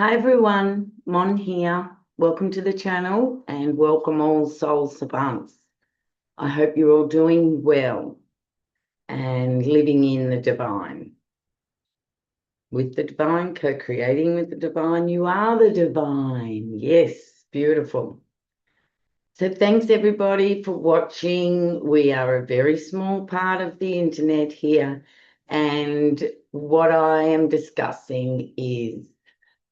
Hi everyone, Mon here. Welcome to the channel and welcome all soul savants. I hope you're all doing well and living in the divine. With the divine, co-creating with the divine, you are the divine. Yes, beautiful. So thanks everybody for watching. We are a very small part of the internet here, and what I am discussing is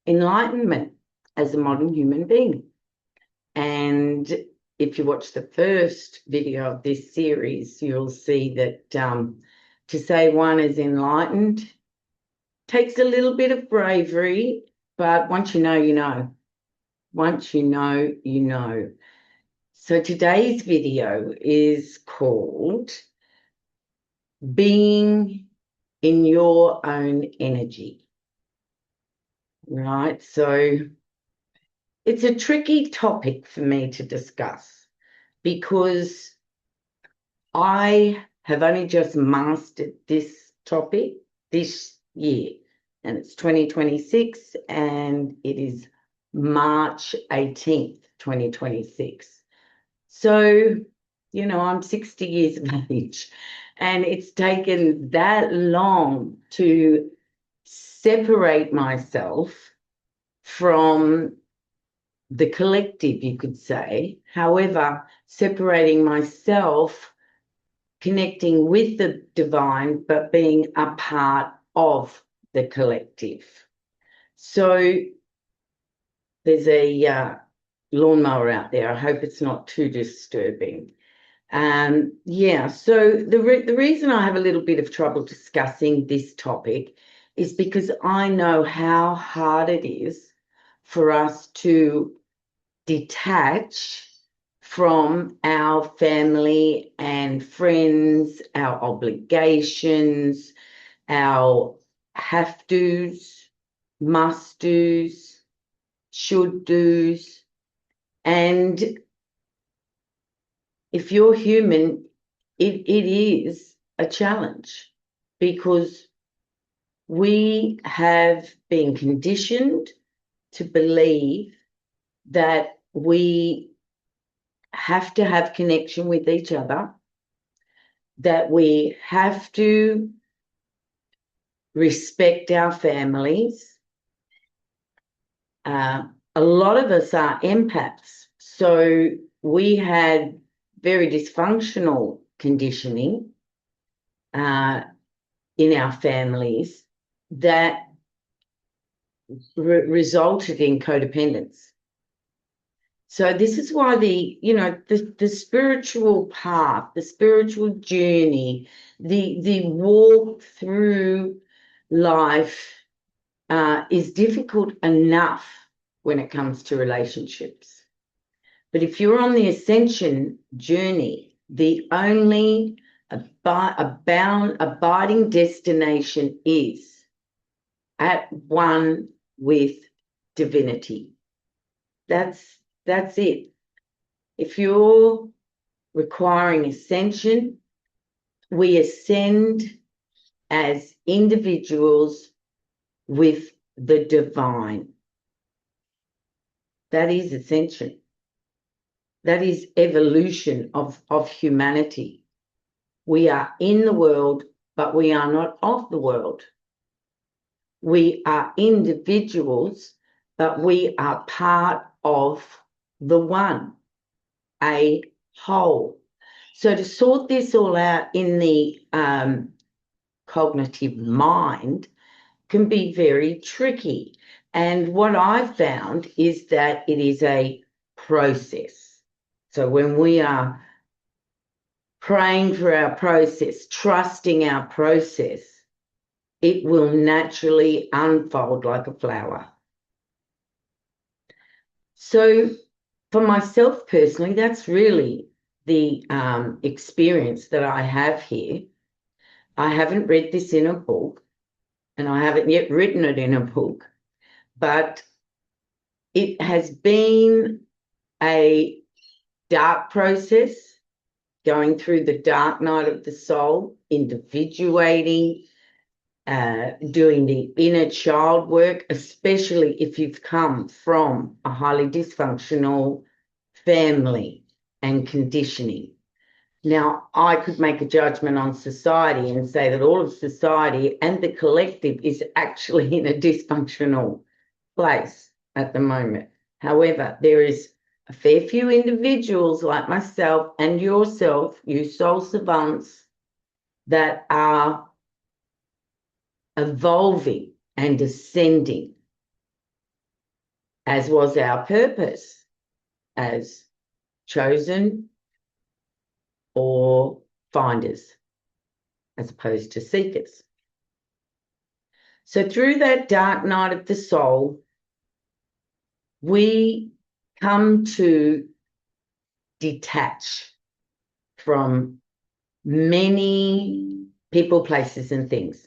enlightenment as a modern human being. And if you watch the first video of this series, you'll see that to say one is enlightened takes a little bit of bravery, but once you know, you know. Once you know, you know. So today's video is called Being in Your Own Energy. Right? So it's a tricky topic for me to discuss because I have only just mastered this topic this year, and it's 2026, and it is March 18th, 2026. So, I'm 60 years of age, and it's taken that long to separate myself from the collective, you could say. However, separating myself, connecting with the divine, but being a part of the collective. So there's a lawnmower out there. I hope it's not too disturbing. So the reason I have a little bit of trouble discussing this topic is because I know how hard it is for us to detach from our family and friends, our obligations, our have do's, must do's, should do's. And if you're human, it is a challenge because we have been conditioned to believe that we have to have connection with each other, that we have to respect our families. A lot of us are empaths, so we had very dysfunctional conditioning in our families that resulted in codependence. So this is why the spiritual path, the spiritual journey, the walk through life is difficult enough when it comes to relationships. But if you're on the ascension journey, the only abiding destination is at one with divinity. That's it. If you're requiring ascension, we ascend as individuals with the divine. That is ascension. That is evolution of humanity. We are in the world, but we are not of the world. We are individuals, but we are part of the one, a whole. So to sort this all out in the cognitive mind can be very tricky. And what I've found is that it is a process. So when we are praying for our process, trusting our process, it will naturally unfold like a flower. So for myself personally, that's really the experience that I have here. I haven't read this in a book, and I haven't yet written it in a book, but it has been a dark process, going through the dark night of the soul, individuating, doing the inner child work, especially if you've come from a highly dysfunctional family and conditioning. Now, I could make a judgment on society and say that all of society and the collective is actually in a dysfunctional place at the moment. However, there is a fair few individuals like myself and yourself, you soul savants, that are evolving and ascending, as was our purpose as chosen or finders, as opposed to seekers. So through that dark night of the soul, we come to detach from many people, places, and things.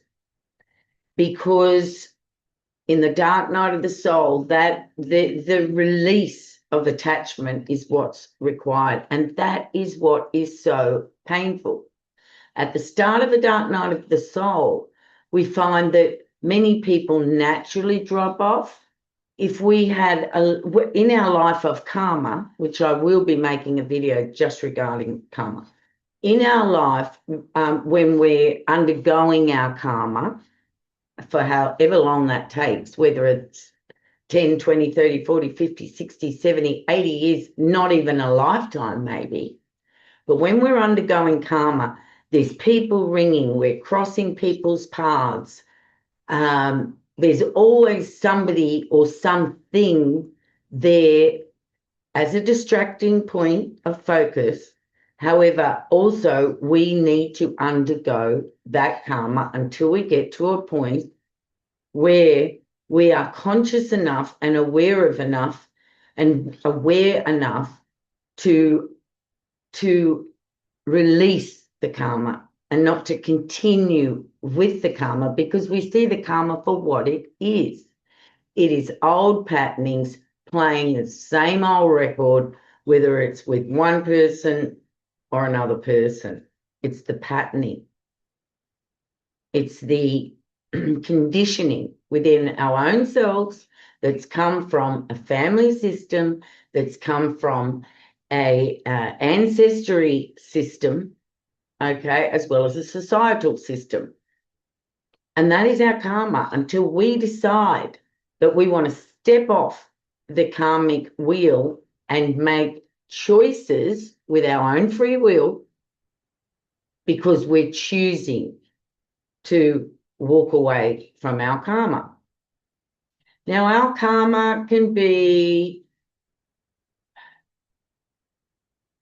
Because in the dark night of the soul, that the release of attachment is what's required. And that is what is so painful. At the start of the dark night of the soul, we find that many people naturally drop off. If we had, in our life of karma, which I will be making a video just regarding karma, in our life, when we're undergoing our karma, for however long that takes, whether it's 10, 20, 30, 40, 50, 60, 70, 80 years, not even a lifetime maybe. But when we're undergoing karma, there's people ringing, we're crossing people's paths. There's always somebody or something there as a distracting point of focus. However, also we need to undergo that karma until we get to a point where we are conscious enough and aware of enough and aware enough to release the karma and not to continue with the karma, because we see the karma for what it is. It is old patternings playing the same old record, whether it's with one person or another person. It's the patterning. It's the conditioning within our own selves that's come from a family system, that's come from a ancestry system, okay, as well as a societal system. And that is our karma until we decide that we want to step off the karmic wheel and make choices with our own free will, because we're choosing to walk away from our karma. Now, our karma can be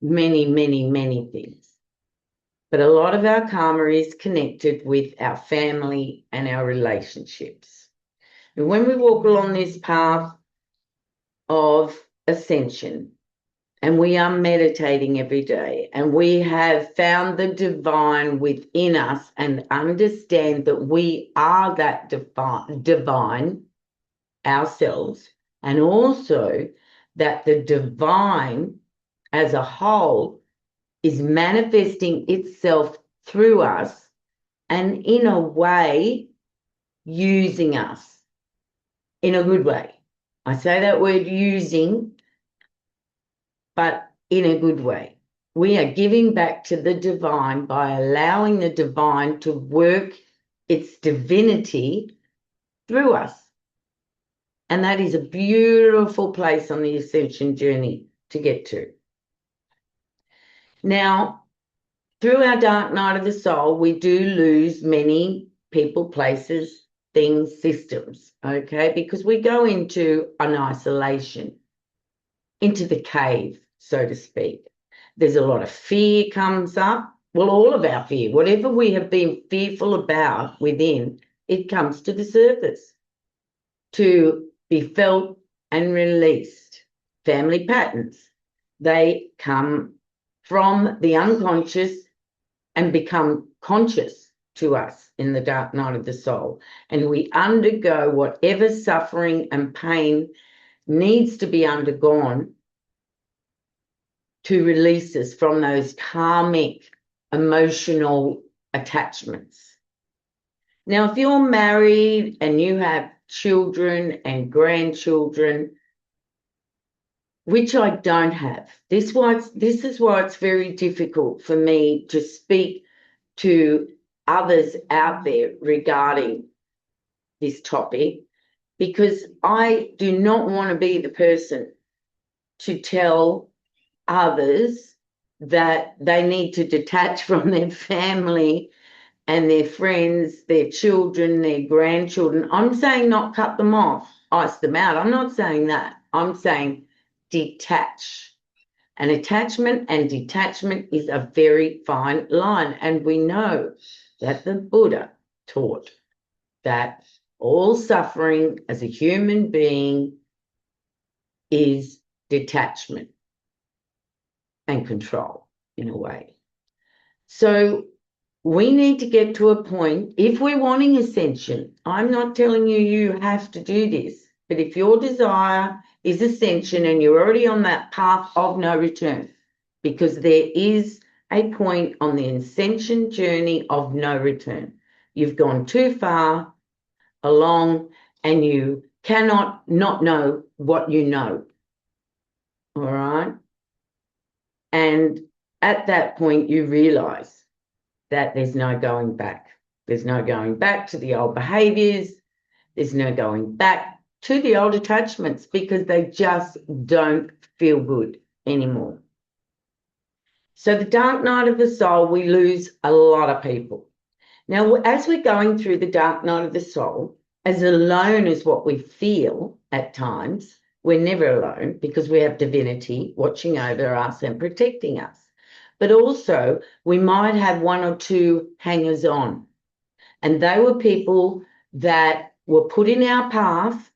many, many, many things. But a lot of our karma is connected with our family and our relationships. And when we walk along this path of ascension, and we are meditating every day, and we have found the divine within us and understand that we are that divine ourselves, and also that the divine as a whole is manifesting itself through us and in a way using us in a good way. I say that word using, but in a good way. We are giving back to the divine by allowing the divine to work its divinity through us. And that is a beautiful place on the ascension journey to get to. Now, through our dark night of the soul, we do lose many people, places, things, systems, okay? Because we go into an isolation, into the cave, so to speak. There's a lot of fear comes up. Well, all of our fear, whatever we have been fearful about within, it comes to the surface to be felt and released. Family patterns, they come from the unconscious and become conscious to us in the dark night of the soul. And we undergo whatever suffering and pain needs to be undergone to release us from those karmic emotional attachments. Now, if you're married and you have children and grandchildren, which I don't have, this is why it's very difficult for me to speak to others out there regarding this topic, because I do not want to be the person to tell others that they need to detach from their family and their friends, their children, their grandchildren. I'm saying not cut them off, ice them out. I'm not saying that. I'm saying detach. And attachment and detachment is a very fine line. And we know that the Buddha taught that all suffering as a human being is detachment and control in a way. So we need to get to a point, if we're wanting ascension, I'm not telling you you have to do this, but if your desire is ascension and you're already on that path of no return, because there is a point on the ascension journey of no return. You've gone too far along and you cannot not know what you know. All right? And at that point, you realize that there's no going back. There's no going back to the old behaviors. There's no going back to the old attachments, because they just don't feel good anymore. So the dark night of the soul, we lose a lot of people. Now, as we're going through the dark night of the soul, as alone as what we feel at times, we're never alone, because we have divinity watching over us and protecting us. But also, we might have one or two hangers on. And they were people that were put in our path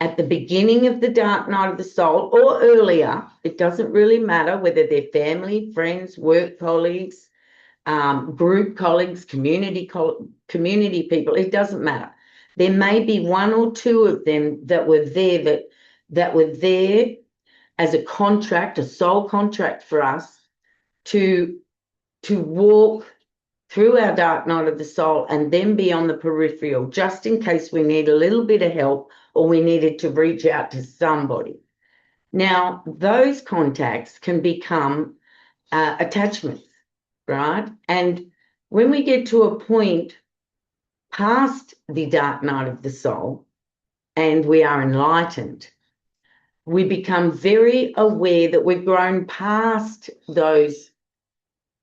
at the beginning of the dark night of the soul or earlier. It doesn't really matter whether they're family, friends, work colleagues, group colleagues, community people. It doesn't matter. There may be one or two of them that were there that were there as a contract, a soul contract for us to walk through our dark night of the soul and then be on the peripheral, just in case we need a little bit of help or we needed to reach out to somebody. Now, those contacts can become attachments, right? And when we get to a point past the dark night of the soul and we are enlightened, we become very aware that we've grown past those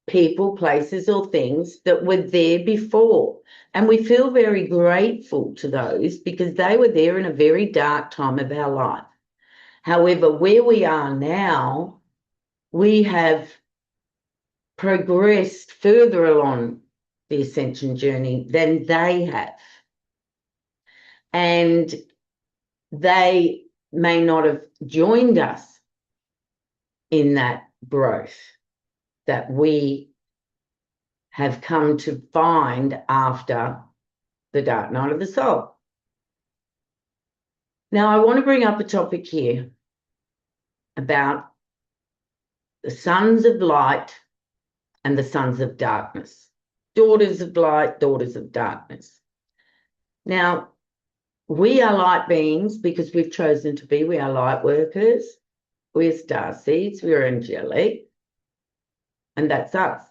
people, places, or things that were there before. And we feel very grateful to those because they were there in a very dark time of our life. However, where we are now, we have progressed further along the ascension journey than they have. And they may not have joined us in that growth that we have come to find after the dark night of the soul. Now, I want to bring up a topic here about the sons of light and the sons of darkness, daughters of light, daughters of darkness. Now, we are light beings because we've chosen to be. We are light workers. We're star seeds. We're angelic. And that's us.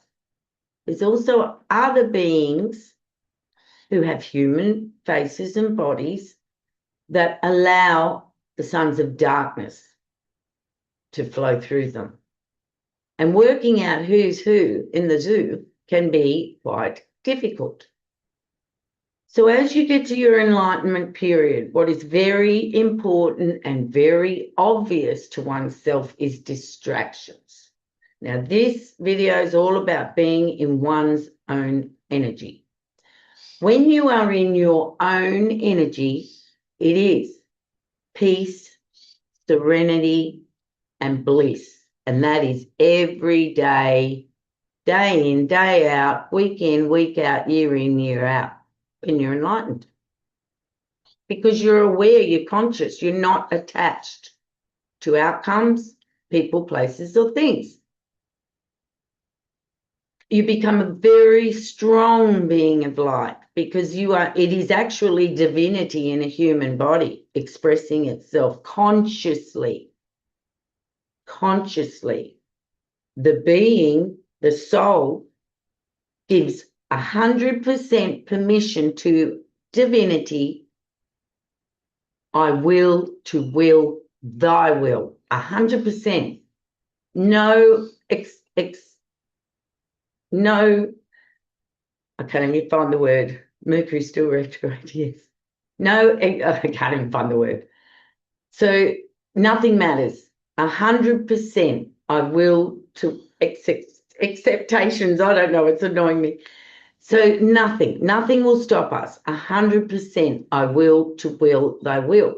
There's also other beings who have human faces and bodies that allow the sons of darkness to flow through them. And working out who's who in the zoo can be quite difficult. So as you get to your enlightenment period, what is very important and very obvious to oneself is distractions. Now, this video is all about being in one's own energy. When you are in your own energy, it is peace, serenity, and bliss. And that is every day, day in, day out, week in, week out, year in, year out, when you're enlightened. Because you're aware, you're conscious, you're not attached to outcomes, people, places, or things. You become a very strong being of light because it is actually divinity in a human body expressing itself consciously. Consciously. The being, the soul, gives 100% permission to divinity. I will to will thy will. 100%. No, no, I can't even find the word. Mercury's still retrograde, yes. No, I can't even find the word. So nothing matters. 100% I will to acceptations. I don't know, it's annoying me. So nothing will stop us. 100% I will to will thy will.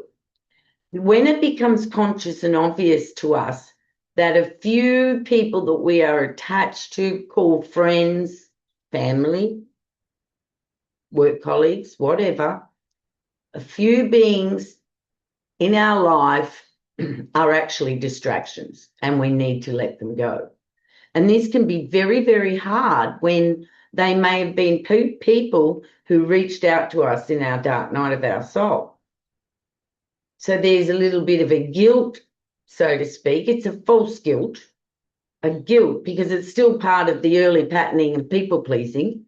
When it becomes conscious and obvious to us that a few people that we are attached to, call friends, family, work colleagues, whatever, a few beings in our life are actually distractions and we need to let them go. And this can be very, very hard when they may have been people who reached out to us in our dark night of our soul. So there's a little bit of a guilt, so to speak. It's a false guilt, a guilt, because it's still part of the early patterning of people-pleasing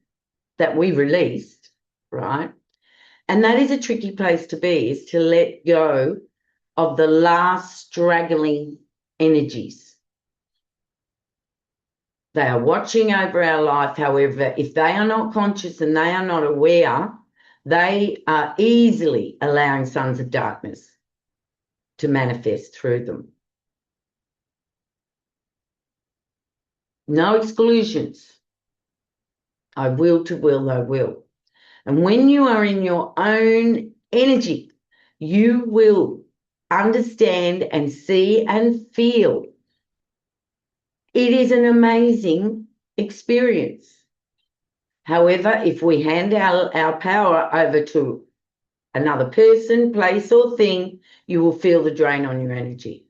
that we released, right? And that is a tricky place to be, is to let go of the last straggling energies. They are watching over our life. However, if they are not conscious and they are not aware, they are easily allowing sons of darkness to manifest through them. No exclusions. I will to will thy will. And when you are in your own energy, you will understand and see and feel. It is an amazing experience. However, if we hand our power over to another person, place, or thing, you will feel the drain on your energy.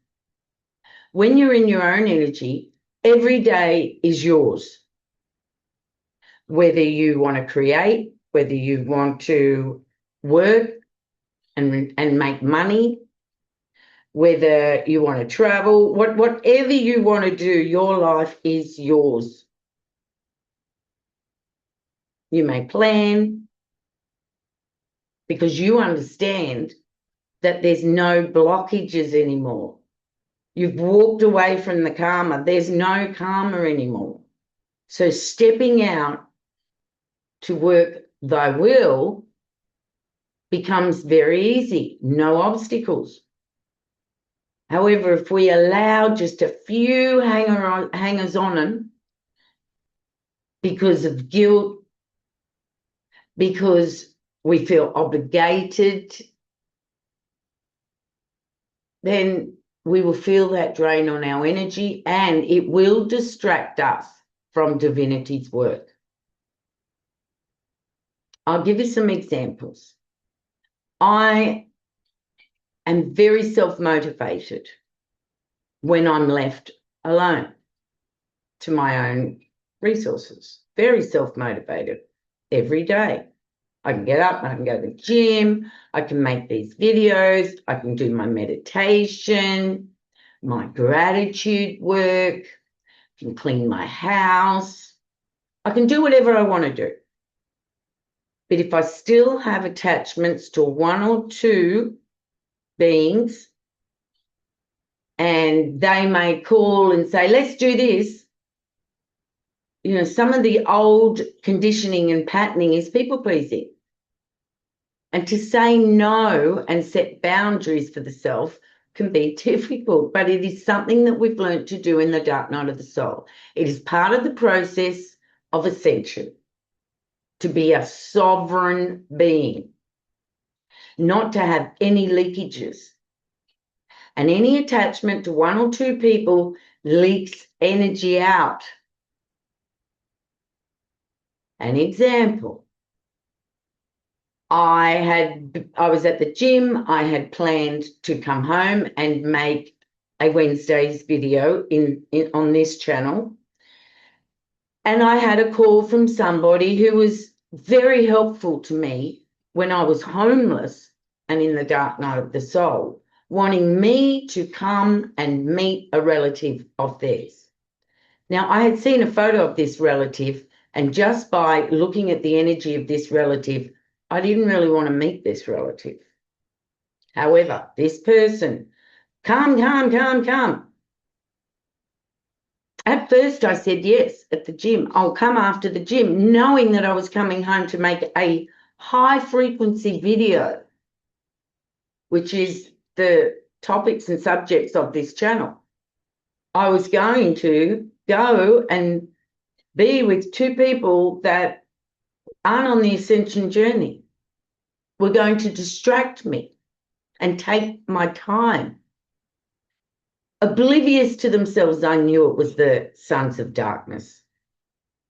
When you're in your own energy, every day is yours. Whether you want to create, whether you want to work and make money, whether you want to travel, whatever you want to do, your life is yours. You may plan because you understand that there's no blockages anymore. You've walked away from the karma. There's no karma anymore. So stepping out to work thy will becomes very easy, no obstacles. However, if we allow just a few hangers on because of guilt, because we feel obligated, then we will feel that drain on our energy and it will distract us from divinity's work. I'll give you some examples. I am very self-motivated when I'm left alone to my own resources. Very self-motivated every day. I can get up, I can go to the gym, I can make these videos, I can do my meditation, my gratitude work, I can clean my house, I can do whatever I want to do. But if I still have attachments to one or two beings and they may call and say, let's do this, you know, some of the old conditioning and patterning is people-pleasing. And to say no and set boundaries for the self can be difficult, but it is something that we've learned to do in the dark night of the soul. It is part of the process of ascension, to be a sovereign being, not to have any leakages. And any attachment to one or two people leaks energy out. An example. I was at the gym. I had planned to come home and make a Wednesday's video on this channel. And I had a call from somebody who was very helpful to me when I was homeless and in the dark night of the soul, wanting me to come and meet a relative of theirs. Now, I had seen a photo of this relative, and just by looking at the energy of this relative, I didn't really want to meet this relative. However, this person, come. At first, I said yes at the gym. I'll come after the gym, knowing that I was coming home to make a high-frequency video, which is the topics and subjects of this channel. I was going to go and be with two people that aren't on the ascension journey. Were going to distract me and take my time. Oblivious to themselves, I knew it was the sons of darkness.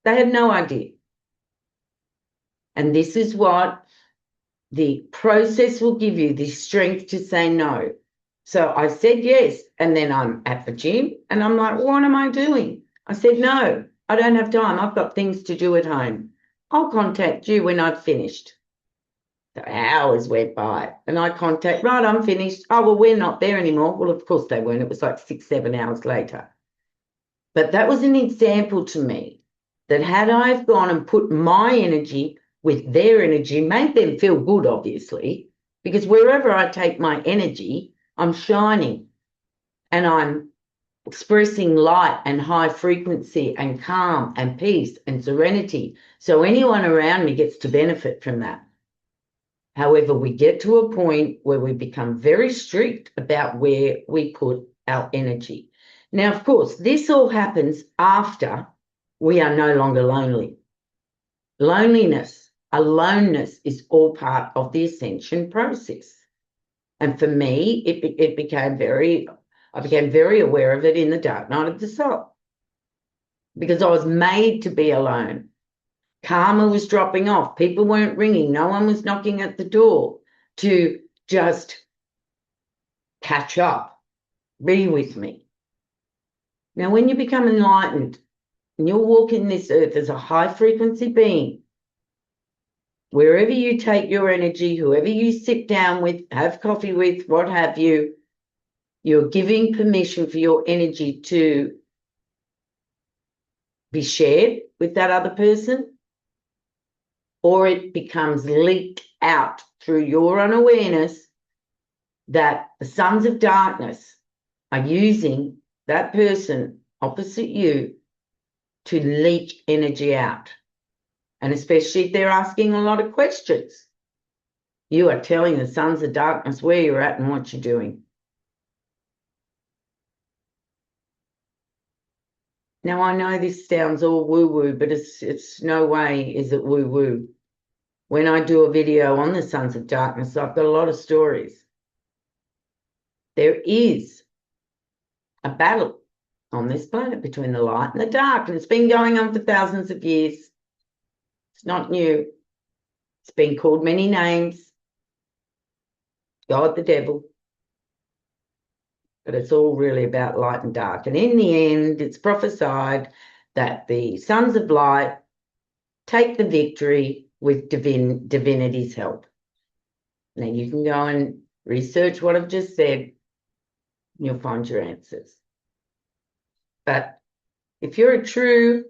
They had no idea. And this is what the process will give you, the strength to say no. So I said yes, and then I'm at the gym, and I'm like, what am I doing? I said, no, I don't have time. I've got things to do at home. I'll contact you when I've finished. The hours went by, and I contact, right, I'm finished. Oh, well, we're not there anymore. Well, of course they weren't. It was like 6, 7 hours later. But that was an example to me that had I have gone and put my energy with their energy, made them feel good, obviously, because wherever I take my energy, I'm shining and I'm expressing light and high frequency and calm and peace and serenity. So anyone around me gets to benefit from that. However, we get to a point where we become very strict about where we put our energy. Now, of course, this all happens after we are no longer lonely. Loneliness, aloneness is all part of the ascension process. And for me, I became very aware of it in the dark night of the soul, because I was made to be alone. Karma was dropping off. People weren't ringing. No one was knocking at the door to just catch up, be with me. Now, when you become enlightened and you're walking this earth as a high-frequency being, wherever you take your energy, whoever you sit down with, have coffee with, what have you, you're giving permission for your energy to be shared with that other person, or it becomes leaked out through your unawareness that the sons of darkness are using that person opposite you to leak energy out. And especially if they're asking a lot of questions, you are telling the sons of darkness where you're at and what you're doing. Now, I know this sounds all woo-woo, but it's no way is it woo-woo. When I do a video on the sons of darkness, I've got a lot of stories. There is a battle on this planet between the light and the dark, and it's been going on for thousands of years. It's not new. It's been called many names. God, the devil. But it's all really about light and dark. And in the end, it's prophesied that the sons of light take the victory with divinity's help. Now, you can go and research what I've just said, and you'll find your answers. But if you're a true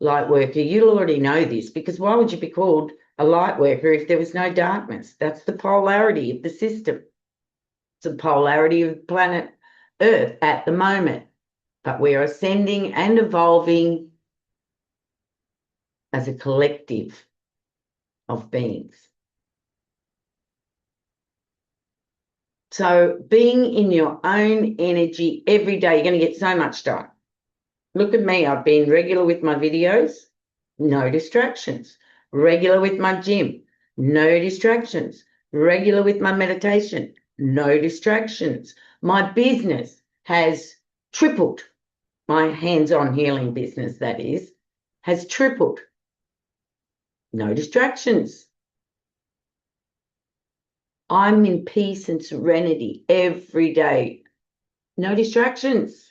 light worker, you'll already know this, because why would you be called a light worker if there was no darkness? That's the polarity of the system. It's the polarity of planet Earth at the moment. But we are ascending and evolving as a collective of beings. So being in your own energy every day, you're going to get so much done. Look at me. I've been regular with my videos, no distractions. Regular with my gym, no distractions. Regular with my meditation, no distractions. My business has tripled. My hands-on healing business, that is, has tripled. No distractions. I'm in peace and serenity every day. No distractions.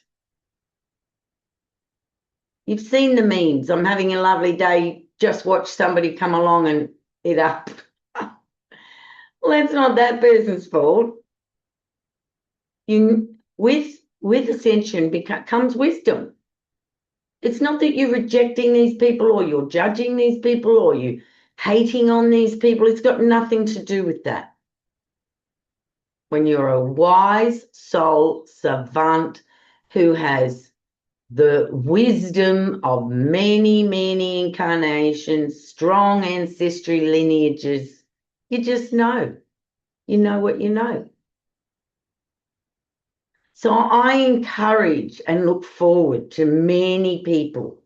You've seen the memes. I'm having a lovely day just watch somebody come along and eat up. Well, that's not that person's fault. With ascension comes wisdom. It's not that you're rejecting these people or you're judging these people or you hating on these people. It's got nothing to do with that. When you're a wise soul savant who has the wisdom of many, many incarnations, strong ancestry lineages, you just know. You know what you know. So I encourage and look forward to many people,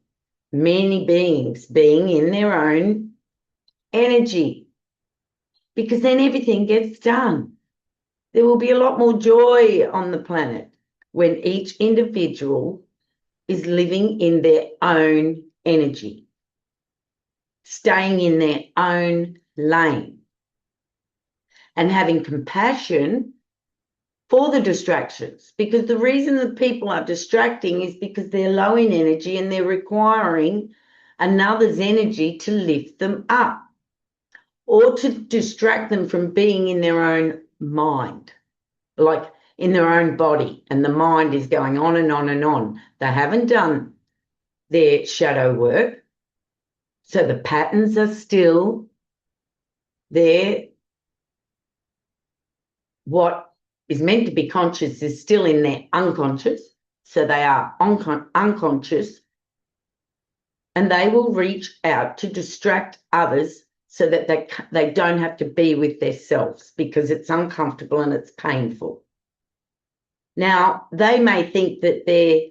many beings being in their own energy, because then everything gets done. There will be a lot more joy on the planet when each individual is living in their own energy, staying in their own lane, and having compassion for the distractions, because the reason that people are distracting is because they're low in energy and they're requiring another's energy to lift them up or to distract them from being in their own mind, like in their own body, and the mind is going on and on and on. They haven't done their shadow work, so the patterns are still there. What is meant to be conscious is still in their unconscious, so they are unconscious, and they will reach out to distract others so that they don't have to be with themselves because it's uncomfortable and it's painful. Now, they may think that they're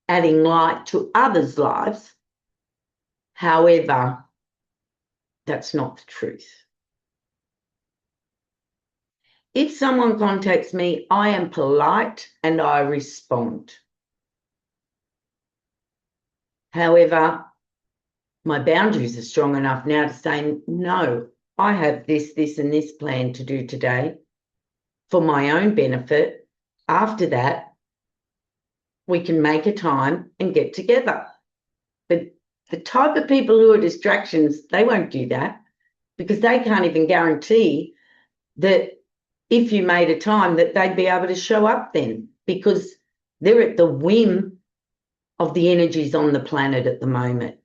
adding light to others' lives. However, that's not the truth. If someone contacts me, I am polite and I respond. However, my boundaries are strong enough now to say, no, I have this, and this plan to do today for my own benefit. After that, we can make a time and get together. But the type of people who are distractions, they won't do that because they can't even guarantee that if you made a time that they'd be able to show up then, because they're at the whim of the energies on the planet at the moment.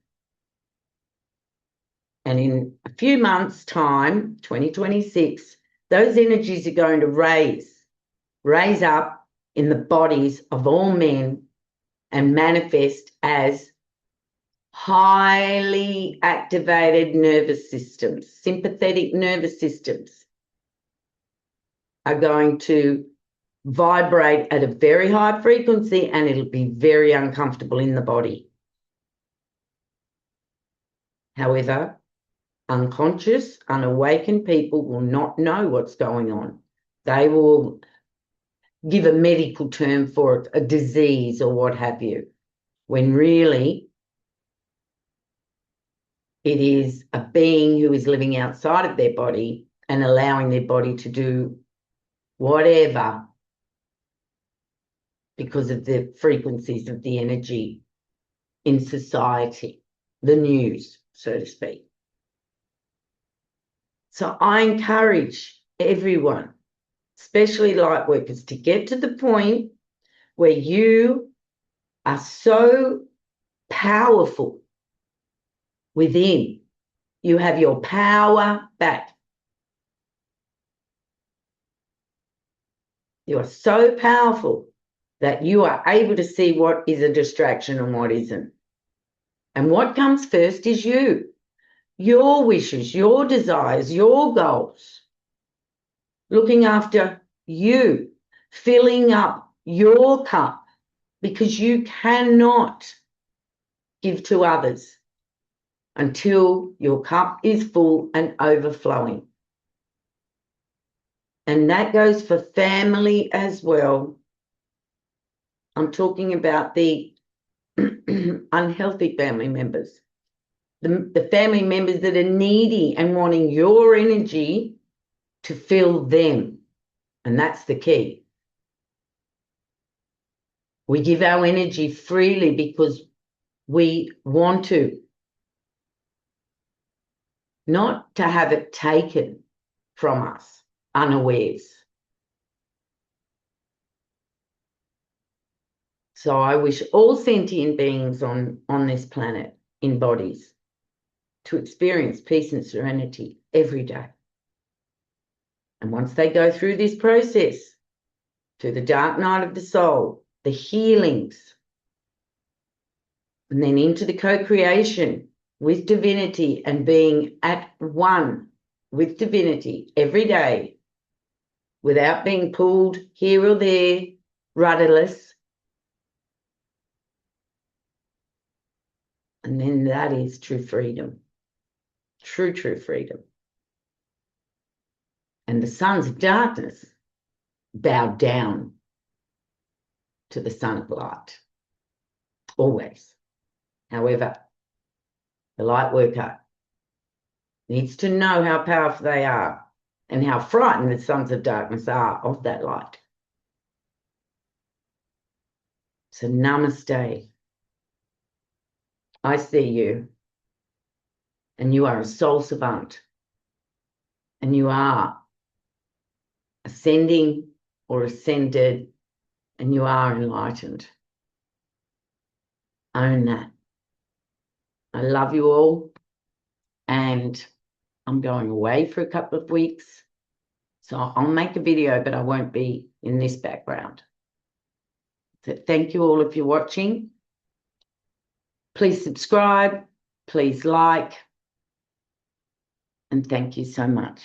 And in a few months' time, 2026, those energies are going to raise up in the bodies of all men and manifest as highly activated nervous systems, sympathetic nervous systems are going to vibrate at a very high frequency, and it'll be very uncomfortable in the body. However, unconscious, unawakened people will not know what's going on. They will give a medical term for it, a disease or what have you, when really it is a being who is living outside of their body and allowing their body to do whatever because of the frequencies of the energy in society, the news, so to speak. So I encourage everyone, especially light workers, to get to the point where you are so powerful within. You have your power back. You are so powerful that you are able to see what is a distraction and what isn't. And what comes first is you, your wishes, your desires, your goals, looking after you, filling up your cup, because you cannot give to others until your cup is full and overflowing. And that goes for family as well. I'm talking about the unhealthy family members, the family members that are needy and wanting your energy to fill them. And that's the key. We give our energy freely because we want to. not to have it taken from us unawares. So I wish all sentient beings on this planet in bodies to experience peace and serenity every day. And once they go through this process, through the dark night of the soul, the healings, and then into the co-creation with divinity and being at one with divinity every day without being pulled here or there, rudderless. And then that is true freedom, true freedom. And the sons of darkness bow down to the Son of Light, always. However, the light worker needs to know how powerful they are and how frightened the sons of darkness are of that light. So namaste. I see you, and you are a soul savant, and you are ascending or ascended, and you are enlightened. Own that. I love you all, and I'm going away for a couple of weeks, so I'll make a video, but I won't be in this background. So thank you all if you're watching. Please subscribe, please like, and thank you so much.